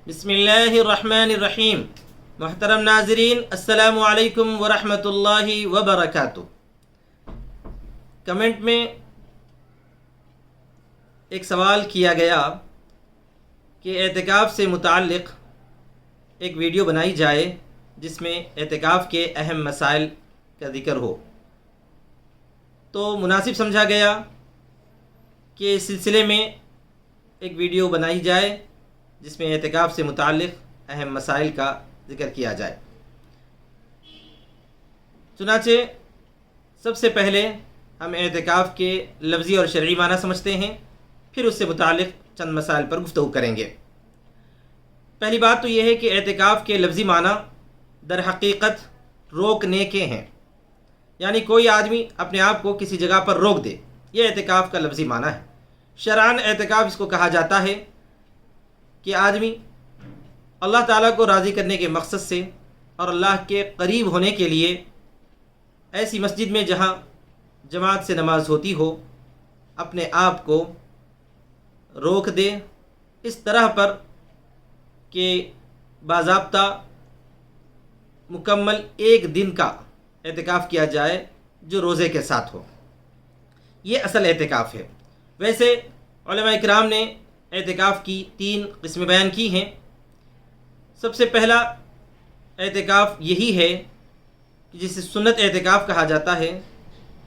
بسم اللہ الرحمن الرحیم۔ محترم ناظرین، السلام علیکم ورحمۃ اللہ وبرکاتہ۔ کمنٹ میں ایک سوال کیا گیا کہ اعتکاف سے متعلق ایک ویڈیو بنائی جائے جس میں اعتکاف کے اہم مسائل کا ذکر ہو، تو مناسب سمجھا گیا کہ اس سلسلے میں ایک ویڈیو بنائی جائے جس میں اعتکاف سے متعلق اہم مسائل کا ذکر کیا جائے۔ چنانچہ سب سے پہلے ہم اعتکاف کے لفظی اور شرعی معنی سمجھتے ہیں، پھر اس سے متعلق چند مسائل پر گفتگو کریں گے۔ پہلی بات تو یہ ہے کہ اعتکاف کے لفظی معنی در حقیقت روکنے کے ہیں، یعنی کوئی آدمی اپنے آپ کو کسی جگہ پر روک دے، یہ اعتکاف کا لفظی معنی ہے۔ شرعاً اعتکاف اس کو کہا جاتا ہے کہ آدمی اللہ تعالیٰ کو راضی کرنے کے مقصد سے اور اللہ کے قریب ہونے کے لیے ایسی مسجد میں جہاں جماعت سے نماز ہوتی ہو اپنے آپ کو روک دے، اس طرح پر کہ باضابطہ مکمل ایک دن کا اعتکاف کیا جائے جو روزے کے ساتھ ہو۔ یہ اصل اعتکاف ہے۔ ویسے علماء اکرام نے اعتکاف کی 3 قسمیں بیان کی ہیں۔ سب سے پہلا اعتکاف یہی ہے کہ جسے سنت اعتکاف کہا جاتا ہے،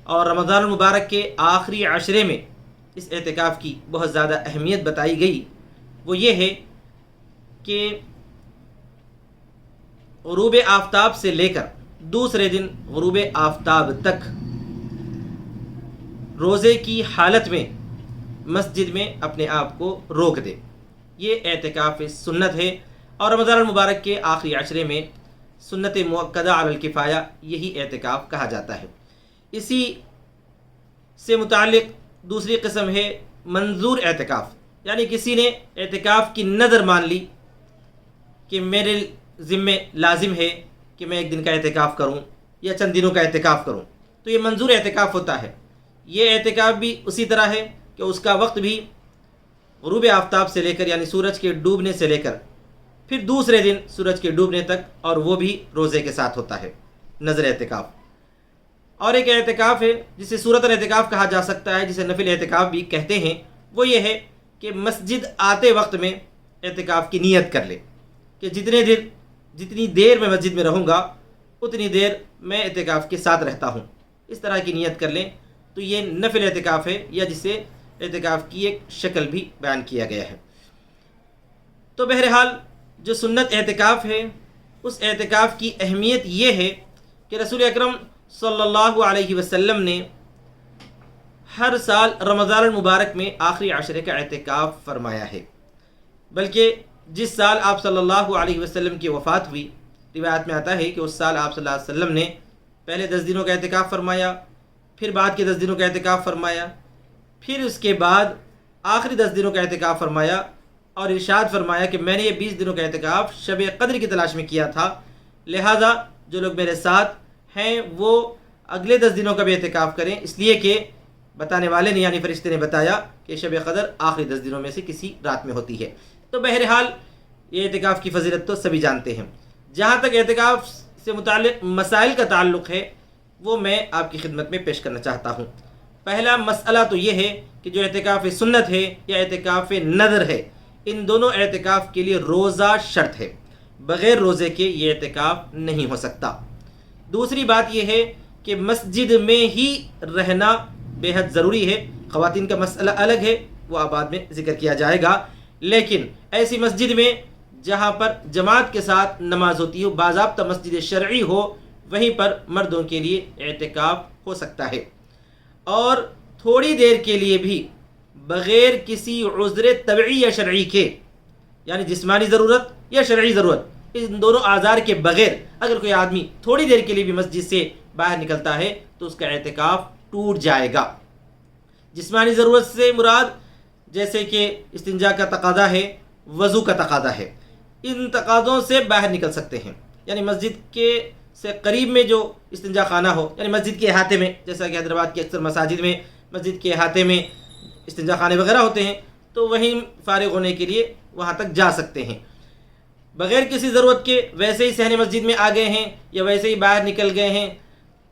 اور رمضان المبارک کے آخری عشرے میں اس اعتکاف کی بہت زیادہ اہمیت بتائی گئی۔ وہ یہ ہے کہ غروب آفتاب سے لے کر دوسرے دن غروب آفتاب تک روزے کی حالت میں مسجد میں اپنے آپ کو روک دے، یہ اعتکاف سنت ہے۔ اور رمضان المبارک کے آخری عشرے میں سنت مؤکدہ علی الکفایہ یہی اعتکاف کہا جاتا ہے۔ اسی سے متعلق دوسری قسم ہے منظور اعتکاف، یعنی کسی نے اعتکاف کی نظر مان لی کہ میرے ذمے لازم ہے کہ میں ایک دن کا اعتکاف کروں یا چند دنوں کا اعتکاف کروں، تو یہ منظور اعتکاف ہوتا ہے۔ یہ اعتکاف بھی اسی طرح ہے کہ اس کا وقت بھی غروب آفتاب سے لے کر، یعنی سورج کے ڈوبنے سے لے کر پھر دوسرے دن سورج کے ڈوبنے تک، اور وہ بھی روزے کے ساتھ ہوتا ہے، نظر اعتکاف۔ اور ایک اعتکاف ہے جسے صورت الاعتکاف کہا جا سکتا ہے، جسے نفل اعتکاف بھی کہتے ہیں۔ وہ یہ ہے کہ مسجد آتے وقت میں اعتکاف کی نیت کر لے کہ جتنی دیر میں مسجد میں رہوں گا اتنی دیر میں اعتکاف کے ساتھ رہتا ہوں، اس طرح کی نیت کر لیں، تو یہ نفل اعتکاف ہے، یا جسے اعتکاف کی ایک شکل بھی بیان کیا گیا ہے۔ تو بہرحال جو سنت اعتکاف ہے، اس اعتکاف کی اہمیت یہ ہے کہ رسول اکرم صلی اللہ علیہ وسلم نے ہر سال رمضان المبارک میں آخری عشرے کا اعتکاف فرمایا ہے، بلکہ جس سال آپ صلی اللہ علیہ وسلم کی وفات ہوئی، روایت میں آتا ہے کہ اس سال آپ صلی اللہ علیہ وسلم نے پہلے 10 دنوں کا اعتکاف فرمایا، پھر بعد کے 10 دنوں کا اعتکاف فرمایا، پھر اس کے بعد آخری 10 دنوں کا اعتکاف فرمایا، اور ارشاد فرمایا کہ میں نے یہ 20 دنوں کا اعتکاف شب قدر کی تلاش میں کیا تھا، لہذا جو لوگ میرے ساتھ ہیں وہ اگلے 10 دنوں کا بھی اعتکاف کریں، اس لیے کہ بتانے والے نے یعنی فرشتے نے بتایا کہ شب قدر آخری 10 دنوں میں سے کسی رات میں ہوتی ہے۔ تو بہرحال یہ اعتکاف کی فضیلت تو سبھی جانتے ہیں۔ جہاں تک اعتکاف سے متعلق مسائل کا تعلق ہے، وہ میں آپ کی خدمت میں پیش کرنا چاہتا ہوں۔ پہلا مسئلہ تو یہ ہے کہ جو اعتکاف سنت ہے یا اعتکاف نظر ہے، ان دونوں اعتکاف کے لیے روزہ شرط ہے، بغیر روزے کے یہ اعتکاف نہیں ہو سکتا۔ دوسری بات یہ ہے کہ مسجد میں ہی رہنا بے حد ضروری ہے۔ خواتین کا مسئلہ الگ ہے، وہ بعد میں ذکر کیا جائے گا، لیکن ایسی مسجد میں جہاں پر جماعت کے ساتھ نماز ہوتی ہو، باضابطہ مسجد شرعی ہو، وہیں پر مردوں کے لیے اعتکاف ہو سکتا ہے۔ اور تھوڑی دیر کے لیے بھی بغیر کسی عذر طبعی یا شرعی کے، یعنی جسمانی ضرورت یا شرعی ضرورت، ان دونوں اعذار کے بغیر اگر کوئی آدمی تھوڑی دیر کے لیے بھی مسجد سے باہر نکلتا ہے تو اس کا اعتکاف ٹوٹ جائے گا۔ جسمانی ضرورت سے مراد جیسے کہ استنجا کا تقاضا ہے، وضو کا تقاضا ہے، ان تقاضوں سے باہر نکل سکتے ہیں، یعنی مسجد کے سے قریب میں جو استنجا خانہ ہو، یعنی مسجد کے احاطے میں، جیسا کہ حیدرآباد کی اکثر مساجد میں مسجد کے احاطے میں استنجا خانے وغیرہ ہوتے ہیں، تو وہیں فارغ ہونے کے لیے وہاں تک جا سکتے ہیں۔ بغیر کسی ضرورت کے ویسے ہی صحن مسجد میں آ گئے ہیں یا ویسے ہی باہر نکل گئے ہیں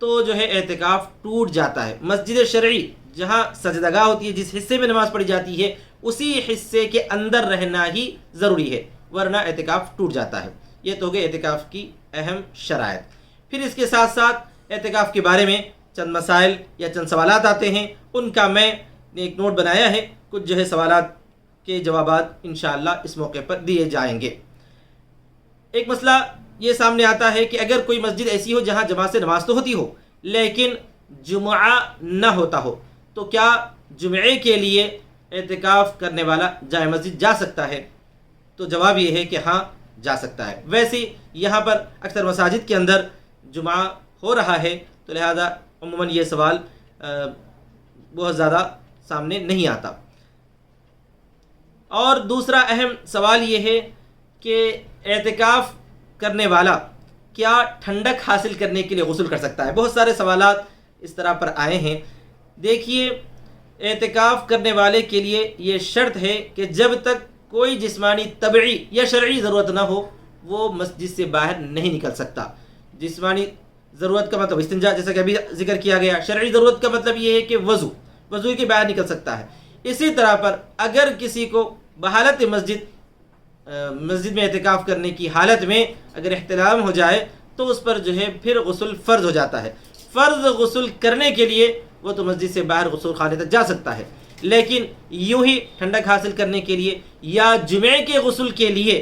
تو جو ہے اعتکاف ٹوٹ جاتا ہے۔ مسجد شرعی جہاں سجدگاہ ہوتی ہے، جس حصے میں نماز پڑھی جاتی ہے، اسی حصے کے اندر رہنا ہی ضروری ہے، ورنہ اعتکاف ٹوٹ جاتا ہے۔ یہ تو ہو گئی اعتکاف کی اہم شرائط۔ پھر اس کے ساتھ ساتھ اعتکاف کے بارے میں چند مسائل یا چند سوالات آتے ہیں، ان کا میں نے ایک نوٹ بنایا ہے، کچھ جو ہے سوالات کے جوابات انشاءاللہ اس موقع پر دیے جائیں گے۔ ایک مسئلہ یہ سامنے آتا ہے کہ اگر کوئی مسجد ایسی ہو جہاں جماعت سے نماز تو ہوتی ہو لیکن جمعہ نہ ہوتا ہو، تو کیا جمعے کے لیے اعتکاف کرنے والا جائے مسجد جا سکتا ہے؟ تو جواب یہ ہے کہ ہاں جا سکتا ہے۔ ویسے یہاں پر اکثر مساجد کے اندر جمعہ ہو رہا ہے تو لہذا عموماً یہ سوال بہت زیادہ سامنے نہیں آتا۔ اور دوسرا اہم سوال یہ ہے کہ اعتکاف کرنے والا کیا ٹھنڈک حاصل کرنے کے لیے غسل کر سکتا ہے؟ بہت سارے سوالات اس طرح پر آئے ہیں۔ دیکھیے، اعتکاف کرنے والے کے لیے یہ شرط ہے کہ جب تک کوئی جسمانی طبعی یا شرعی ضرورت نہ ہو وہ مسجد سے باہر نہیں نکل سکتا۔ جسمانی ضرورت کا مطلب استنجا، جیسا کہ ابھی ذکر کیا گیا۔ شرعی ضرورت کا مطلب یہ ہے کہ وضو کے باہر نکل سکتا ہے۔ اسی طرح پر اگر کسی کو بحالت مسجد میں اعتکاف کرنے کی حالت میں اگر احتلام ہو جائے تو اس پر جو ہے پھر غسل فرض ہو جاتا ہے۔ فرض غسل کرنے کے لیے وہ تو مسجد سے باہر غسل خانے تک جا سکتا ہے، لیکن یوں ہی ٹھنڈک حاصل کرنے کے لیے یا جمعے کے غسل کے لیے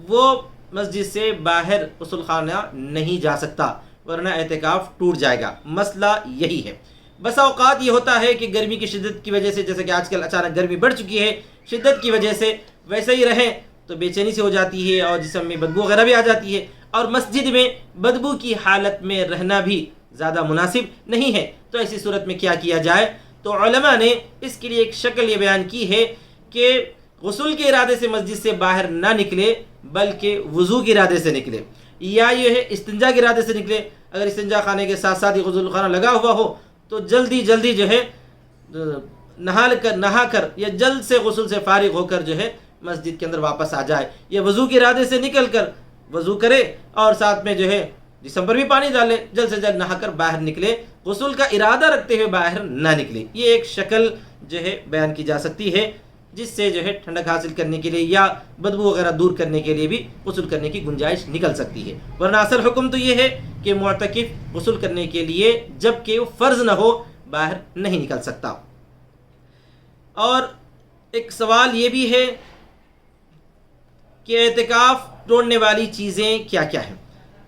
وہ مسجد سے باہر غسل خانہ نہیں جا سکتا، ورنہ اعتکاف ٹوٹ جائے گا۔ مسئلہ یہی ہے۔ بس اوقات یہ ہوتا ہے کہ گرمی کی شدت کی وجہ سے، جیسے کہ آج کل اچانک گرمی بڑھ چکی ہے، شدت کی وجہ سے ویسے ہی رہیں تو بے چینی سے ہو جاتی ہے اور جسم میں بدبو وغیرہ بھی آ جاتی ہے، اور مسجد میں بدبو کی حالت میں رہنا بھی زیادہ مناسب نہیں ہے۔ تو ایسی صورت میں کیا کیا جائے؟ تو علماء نے اس کے لیے ایک شکل یہ بیان کی ہے کہ غسل کے ارادے سے مسجد سے باہر نہ نکلے بلکہ وضو کے ارادے سے نکلے، یا یہ ہے استنجا کے ارادے سے نکلے۔ اگر استنجا خانے کے ساتھ ساتھ ہی غسل خانہ لگا ہوا ہو تو جلدی جو ہے نہا کر یا جلد سے غسل سے فارغ ہو کر جو ہے مسجد کے اندر واپس آ جائے، یا وضو کے ارادے سے نکل کر وضو کرے اور ساتھ میں جو ہے جسم پر بھی پانی ڈالے، جلد سے جلد نہا کر باہر نکلے، غسل کا ارادہ رکھتے ہوئے باہر نہ نکلے۔ یہ ایک شکل جو ہے بیان کی جا سکتی ہے جس سے جو ہے ٹھنڈک حاصل کرنے کے لیے یا بدبو وغیرہ دور کرنے کے لیے بھی غسل کرنے کی گنجائش نکل سکتی ہے، ورنہ اصل حکم تو یہ ہے کہ معتکف غسل کرنے کے لیے جب کہ وہ فرض نہ ہو باہر نہیں نکل سکتا۔ اور ایک سوال یہ بھی ہے کہ اعتکاف توڑنے والی چیزیں کیا کیا ہیں؟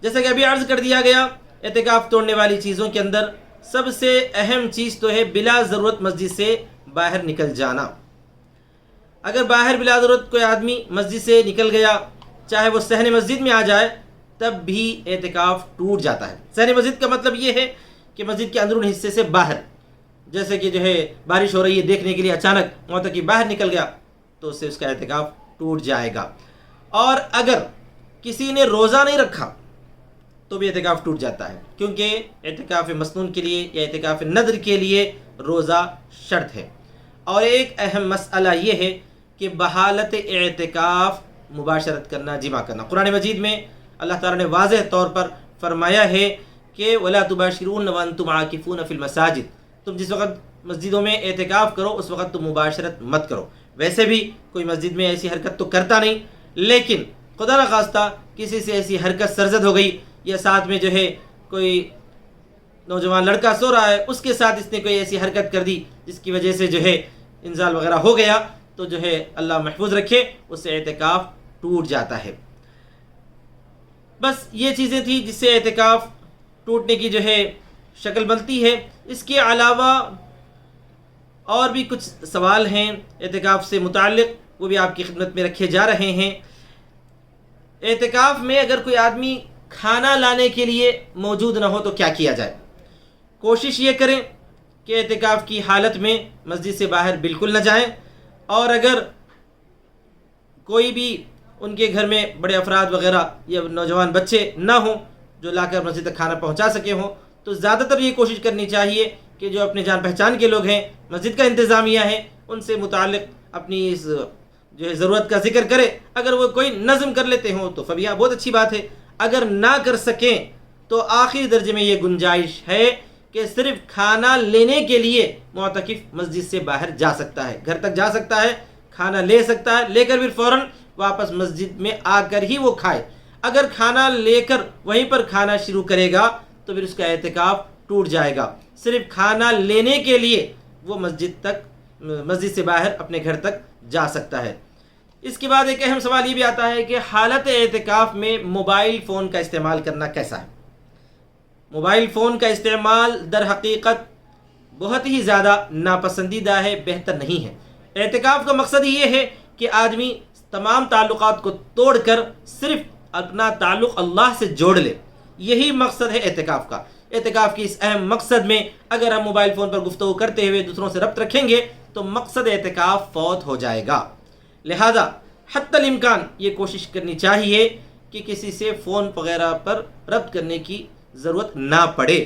جیسا کہ ابھی عرض کر دیا گیا، اعتکاف توڑنے والی چیزوں کے اندر سب سے اہم چیز تو ہے بلا ضرورت مسجد سے باہر نکل جانا۔ اگر باہر بلا ضرورت کوئی آدمی مسجد سے نکل گیا، چاہے وہ صحن مسجد میں آ جائے، تب بھی اعتکاف ٹوٹ جاتا ہے۔ صحن مسجد کا مطلب یہ ہے کہ مسجد کے اندرون حصے سے باہر، جیسے کہ جو ہے بارش ہو رہی ہے دیکھنے کے لیے اچانک معتکف باہر نکل گیا تو اس سے اس کا اعتکاف ٹوٹ جائے گا۔ اور اگر کسی نے روزہ نہیں رکھا تو بھی اعتکاف ٹوٹ جاتا ہے، کیونکہ اعتکاف مسنون کے لیے یا اعتکاف نذر کے لیے روزہ شرط ہے۔ اور ایک اہم مسئلہ یہ ہے کہ بحالت اعتکاف مباشرت کرنا، جمع کرنا۔ قرآن مجید میں اللہ تعالیٰ نے واضح طور پر فرمایا ہے کہ وَلَا تُبَاشِرُونَ وَأَنْتُمْ عَاكِفُونَ فِي الْمَسَاجِدِ، تم جس وقت مسجدوں میں اعتکاف کرو اس وقت تم مباشرت مت کرو۔ ویسے بھی کوئی مسجد میں ایسی حرکت تو کرتا نہیں، لیکن خدا نخواستہ کسی سے ایسی حرکت سرزد ہو گئی یا ساتھ میں جو ہے کوئی نوجوان لڑکا سو رہا ہے، اس کے ساتھ اس نے کوئی ایسی حرکت کر دی جس کی وجہ سے جو ہے انزال وغیرہ ہو گیا، تو جو ہے اللہ محفوظ رکھے اس سے اعتکاف ٹوٹ جاتا ہے۔ بس یہ چیزیں تھیں جس سے اعتکاف ٹوٹنے کی جو ہے شکل بنتی ہے۔ اس کے علاوہ اور بھی کچھ سوال ہیں اعتکاف سے متعلق، وہ بھی آپ کی خدمت میں رکھے جا رہے ہیں۔ اعتکاف میں اگر کوئی آدمی کھانا لانے کے لیے موجود نہ ہو تو کیا کیا جائے؟ کوشش یہ کریں کہ اعتکاف کی حالت میں مسجد سے باہر بالکل نہ جائیں، اور اگر کوئی بھی ان کے گھر میں بڑے افراد وغیرہ یا نوجوان بچے نہ ہوں جو لا کر مسجد تک کھانا پہنچا سکے ہوں، تو زیادہ تر یہ کوشش کرنی چاہیے کہ جو اپنے جان پہچان کے لوگ ہیں، مسجد کا انتظامیہ ہے، ان سے متعلق اپنی اس جو ہے ضرورت کا ذکر کرے، اگر وہ کوئی نظم کر لیتے ہوں تو فبیہا، بہت اچھی بات ہے. اگر نہ کر سکیں تو آخری درجے میں یہ گنجائش ہے کہ صرف کھانا لینے کے لیے معتکف مسجد سے باہر جا سکتا ہے، گھر تک جا سکتا ہے، کھانا لے سکتا ہے، لے کر پھر فوراً واپس مسجد میں آ کر ہی وہ کھائے. اگر کھانا لے کر وہیں پر کھانا شروع کرے گا تو پھر اس کا اعتکاف ٹوٹ جائے گا. صرف کھانا لینے کے لیے وہ مسجد سے باہر اپنے گھر تک جا سکتا ہے. اس کے بعد ایک اہم سوال یہ بھی آتا ہے کہ حالت اعتکاف میں موبائل فون کا استعمال کرنا کیسا ہے؟ موبائل فون کا استعمال در حقیقت بہت ہی زیادہ ناپسندیدہ ہے، بہتر نہیں ہے. اعتکاف کا مقصد یہ ہے کہ آدمی تمام تعلقات کو توڑ کر صرف اپنا تعلق اللہ سے جوڑ لے. یہی مقصد ہے اعتکاف کا. اعتکاف کی اس اہم مقصد میں اگر ہم موبائل فون پر گفتگو کرتے ہوئے دوسروں سے ربط رکھیں گے تو مقصد اعتکاف فوت ہو جائے گا. لہذا حتی الامکان یہ کوشش کرنی چاہیے کہ کسی سے فون وغیرہ پر ربط کرنے کی ضرورت نہ پڑے.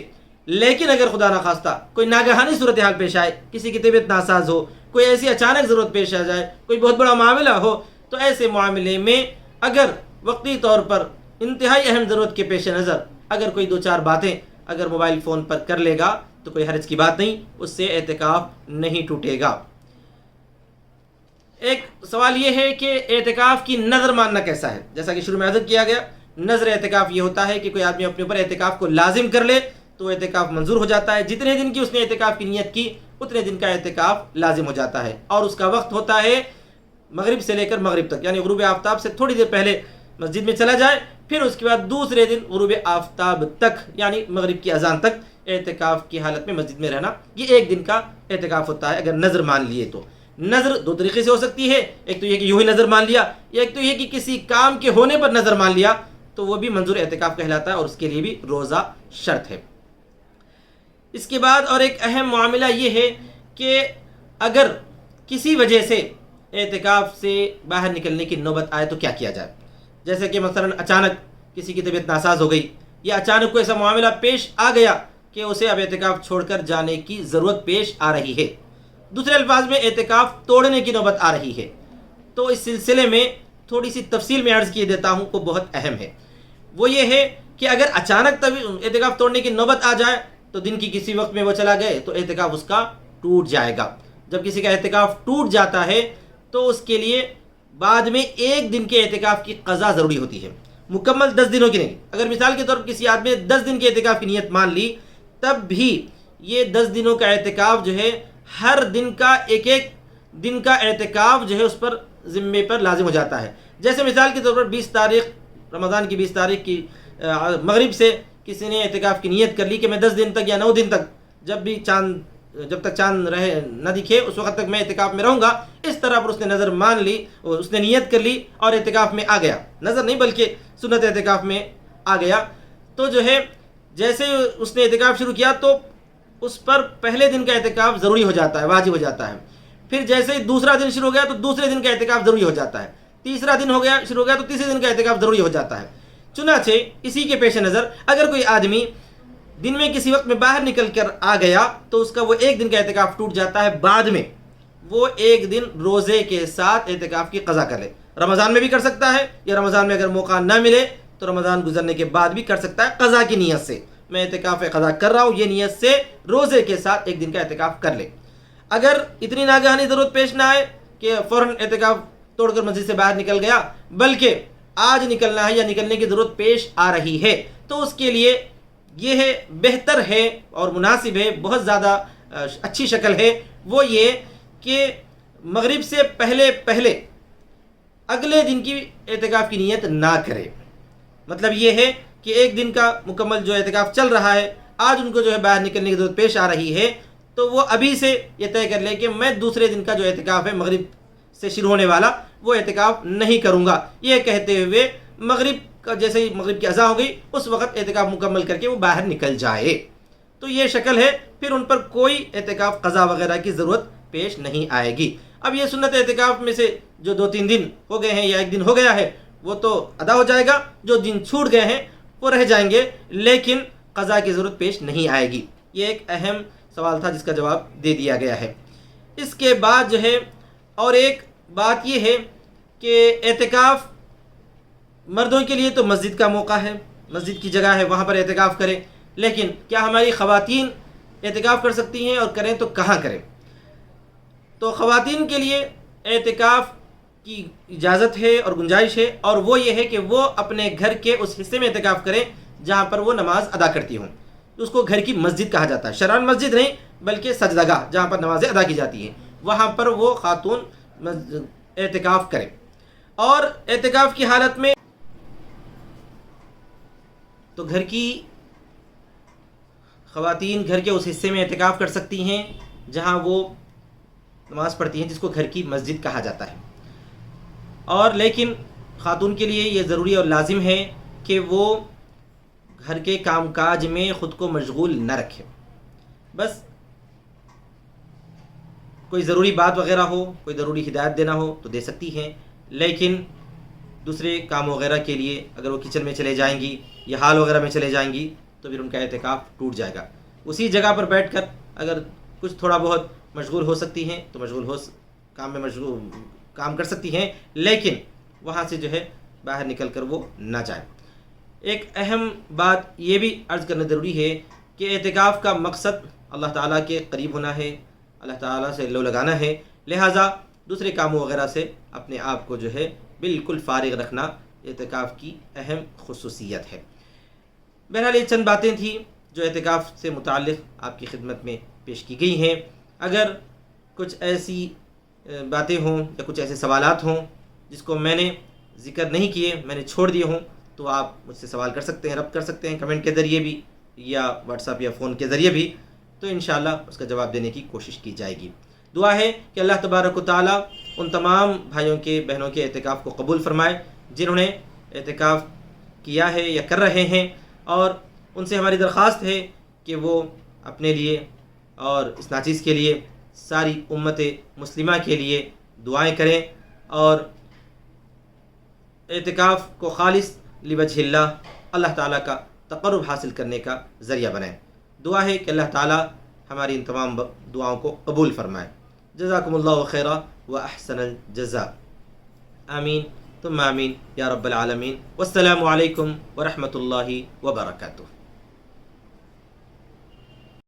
لیکن اگر خدا نخواستہ کوئی ناگہانی صورتحال پیش آئے، کسی کی طبیعت ناساز ہو، کوئی ایسی اچانک ضرورت پیش آ جائے، کوئی بہت بڑا معاملہ ہو، تو ایسے معاملے میں اگر وقتی طور پر انتہائی اہم ضرورت کے پیش نظر اگر کوئی دو چار باتیں اگر موبائل فون پر کر لے گا تو کوئی حرج کی بات نہیں، اس سے اعتکاف نہیں ٹوٹے گا. ایک سوال یہ ہے کہ اعتکاف کی نظر ماننا کیسا ہے؟ جیسا کہ شروع میں عرض کیا گیا، نظر اعتکاف یہ ہوتا ہے کہ کوئی آدمی اپنے اوپر اعتکاف کو لازم کر لے تو اعتکاف منظور ہو جاتا ہے. جتنے دن کی اس نے اعتکاف کی نیت کی اتنے دن کا اعتکاف لازم ہو جاتا ہے، اور اس کا وقت ہوتا ہے مغرب سے لے کر مغرب تک، یعنی غروب آفتاب سے تھوڑی دیر پہلے مسجد میں چلا جائے، پھر اس کے بعد دوسرے دن غروب آفتاب تک یعنی مغرب کی اذان تک اعتکاف کی حالت میں مسجد میں رہنا. یہ ایک دن کا اعتکاف ہوتا ہے اگر نظر مان لیے تو. نظر دو طریقے سے ہو سکتی ہے، ایک تو یہ کہ یوں ہی نظر مان لیا، یا ایک تو یہ کہ کسی کام کے ہونے پر نظر مان لیا، تو وہ بھی منظور اعتکاف کہلاتا ہے اور اس کے لیے بھی روزہ شرط ہے. اس کے بعد اور ایک اہم معاملہ یہ ہے کہ اگر کسی وجہ سے اعتکاف سے باہر نکلنے کی نوبت آئے تو کیا کیا جائے؟ جیسے کہ مثلا اچانک کسی کی طبیعت ناساز ہو گئی، یا اچانک کوئی ایسا معاملہ پیش آ گیا کہ اسے اب اعتکاف چھوڑ کر جانے کی ضرورت پیش آ رہی ہے، دوسرے الفاظ میں اعتکاف توڑنے کی نوبت آ رہی ہے. تو اس سلسلے میں تھوڑی سی تفصیل میں عرض کیے دیتا ہوں کو بہت اہم ہے. وہ یہ ہے کہ اگر اچانک اعتکاف توڑنے کی نوبت آ جائے تو دن کی کسی وقت میں وہ چلا گئے تو اعتکاف اس کا ٹوٹ جائے گا. جب کسی کا اعتکاف ٹوٹ جاتا ہے تو اس کے لیے بعد میں ایک دن کے اعتکاف کی قضا ضروری ہوتی ہے، مکمل 10 دنوں کی نہیں. اگر مثال کے طور پر کسی آدمی نے 10 دن کے اعتکاف کی نیت مان لی، تب بھی یہ 10 دنوں کا اعتکاف جو ہے ہر دن کا ایک ایک دن کا اعتکاف جو ہے اس پر ذمے پر لازم ہو جاتا ہے. جیسے مثال کے طور پر 20 تاریخ رمضان کی 20 تاریخ کی مغرب سے کسی نے اعتکاف کی نیت کر لی کہ میں 10 دن تک یا 9 دن تک جب تک چاند رہے نہ دکھے اس وقت تک میں اعتکاف میں رہوں گا. اس طرح پر اس نے نظر مان لی اور اس نے نیت کر لی اور اعتکاف میں آ گیا، نظر نہیں بلکہ سنت اعتکاف میں آ گیا. تو جو ہے جیسے اس نے اعتکاف شروع کیا تو اس پر پہلے دن کا اعتکاف ضروری ہو جاتا ہے، واجب ہو جاتا ہے. پھر جیسے ہی دوسرا دن شروع ہو گیا تو دوسرے دن کا اعتکاف ضروری ہو جاتا ہے. تیسرا دن شروع ہو گیا تو تیسرے دن کا اعتکاف ضروری ہو جاتا ہے. چنانچہ اسی کے پیش نظر اگر کوئی آدمی دن میں کسی وقت میں باہر نکل کر آ گیا تو اس کا وہ ایک دن کا اعتکاف ٹوٹ جاتا ہے. بعد میں وہ ایک دن روزے کے ساتھ اعتکاف کی قضا کر لے. رمضان میں بھی کر سکتا ہے، یا رمضان میں اگر موقع نہ ملے تو رمضان گزرنے کے بعد بھی کر سکتا ہے قضا کی نیت سے. میں اعتکاف قضا کر رہا ہوں یہ نیت سے روزے کے ساتھ ایک دن کا اعتکاف کر لے. اگر اتنی ناگہانی ضرورت پیش نہ آئے کہ فوراً اعتکاف توڑ کر مسجد سے باہر نکل گیا، بلکہ آج نکلنا ہے یا نکلنے کی ضرورت پیش آ رہی ہے، تو اس کے لیے یہ ہے بہتر ہے اور مناسب ہے، بہت زیادہ اچھی شکل ہے وہ یہ کہ مغرب سے پہلے اگلے دن کی اعتکاف کی نیت نہ کرے. مطلب یہ ہے کہ ایک دن کا مکمل جو اعتکاف چل رہا ہے، آج ان کو جو ہے باہر نکلنے کی ضرورت پیش آ رہی ہے، تو وہ ابھی سے یہ طے کر لے کہ میں دوسرے دن کا جو اعتکاف ہے مغرب سے شروع ہونے والا وہ اعتکاف نہیں کروں گا. یہ کہتے ہوئے مغرب کا جیسے ہی مغرب کی اذان ہو گئی اس وقت اعتکاف مکمل کر کے وہ باہر نکل جائے. تو یہ شکل ہے، پھر ان پر کوئی اعتکاف قضا وغیرہ کی ضرورت پیش نہیں آئے گی. اب یہ سنت اعتکاف میں سے جو 2-3 دن ہو گئے ہیں یا ایک دن ہو گیا ہے وہ تو ادا ہو جائے گا، جو دن چھوٹ گئے ہیں وہ رہ جائیں گے، لیکن قضا کی ضرورت پیش نہیں آئے گی. یہ ایک اہم سوال تھا جس کا جواب دے دیا گیا ہے. اس کے بعد جو ہے اور ایک بات یہ ہے کہ اعتکاف مردوں کے لیے تو مسجد کا موقع ہے، مسجد کی جگہ ہے، وہاں پر اعتکاف کریں، لیکن کیا ہماری خواتین اعتکاف کر سکتی ہیں، اور کریں تو کہاں کریں؟ تو خواتین کے لیے اعتکاف کی اجازت ہے اور گنجائش ہے، اور وہ یہ ہے کہ وہ اپنے گھر کے اس حصے میں اعتکاف کریں جہاں پر وہ نماز ادا کرتی ہوں، اس کو گھر کی مسجد کہا جاتا ہے، شرعاً مسجد نہیں بلکہ سجدہ گاہ جہاں پر نمازیں ادا کی جاتی ہیں، وہاں پر وہ خاتون اعتکاف کریں۔ اور اعتکاف کی حالت میں تو گھر کی خواتین گھر کے اس حصے میں اعتکاف کر سکتی ہیں جہاں وہ نماز پڑھتی ہیں، جس کو گھر کی مسجد کہا جاتا ہے۔ اور لیکن خاتون کے لیے یہ ضروری اور لازم ہے کہ وہ گھر کے کام کاج میں خود کو مشغول نہ رکھے، بس کوئی ضروری بات وغیرہ ہو، کوئی ضروری ہدایت دینا ہو تو دے سکتی ہیں، لیکن دوسرے کام وغیرہ کے لیے اگر وہ کچن میں چلے جائیں گی یا ہال وغیرہ میں چلے جائیں گی تو پھر ان کا اعتکاف ٹوٹ جائے گا۔ اسی جگہ پر بیٹھ کر اگر کچھ تھوڑا بہت مشغول ہو سکتی ہیں تو مشغول کام کر سکتی ہیں، لیکن وہاں سے جو ہے باہر نکل کر وہ نہ جائیں۔ ایک اہم بات یہ بھی عرض کرنا ضروری ہے کہ اعتکاف کا مقصد اللہ تعالیٰ کے قریب ہونا ہے، اللہ تعالیٰ سے لو لگانا ہے، لہٰذا دوسرے کاموں وغیرہ سے اپنے آپ کو جو ہے بالکل فارغ رکھنا اعتکاف کی اہم خصوصیت ہے۔ بہرحال یہ چند باتیں تھیں جو اعتکاف سے متعلق آپ کی خدمت میں پیش کی گئی ہیں۔ اگر کچھ ایسی باتیں ہوں یا کچھ ایسے سوالات ہوں جس کو میں نے ذکر نہیں کیے، میں نے چھوڑ دیے ہوں، تو آپ مجھ سے سوال کر سکتے ہیں، ربط کر سکتے ہیں کمنٹ کے ذریعے بھی یا واٹس ایپ یا فون کے ذریعے بھی، تو انشاءاللہ اس کا جواب دینے کی کوشش کی جائے گی۔ دعا ہے کہ اللہ تبارک و تعالیٰ ان تمام بھائیوں کے بہنوں کے اعتکاف کو قبول فرمائے جنہوں نے اعتکاف کیا ہے یا کر رہے ہیں، اور ان سے ہماری درخواست ہے کہ وہ اپنے لیے اور اس ناچیز کے لیے، ساری امت مسلمہ کے لیے دعائیں کریں، اور اعتکاف کو خالص لوجہ اللہ، اللہ تعالیٰ کا تقرب حاصل کرنے کا ذریعہ بنائیں۔ دعا ہے کہ اللہ تعالیٰ ہماری ان تمام دعاؤں کو قبول فرمائے۔ جزاکم اللہ خیرا و احسن الجزاء، آمین ثم آمین یا رب العالمین، والسلام علیکم ورحمۃ اللہ وبرکاتہ۔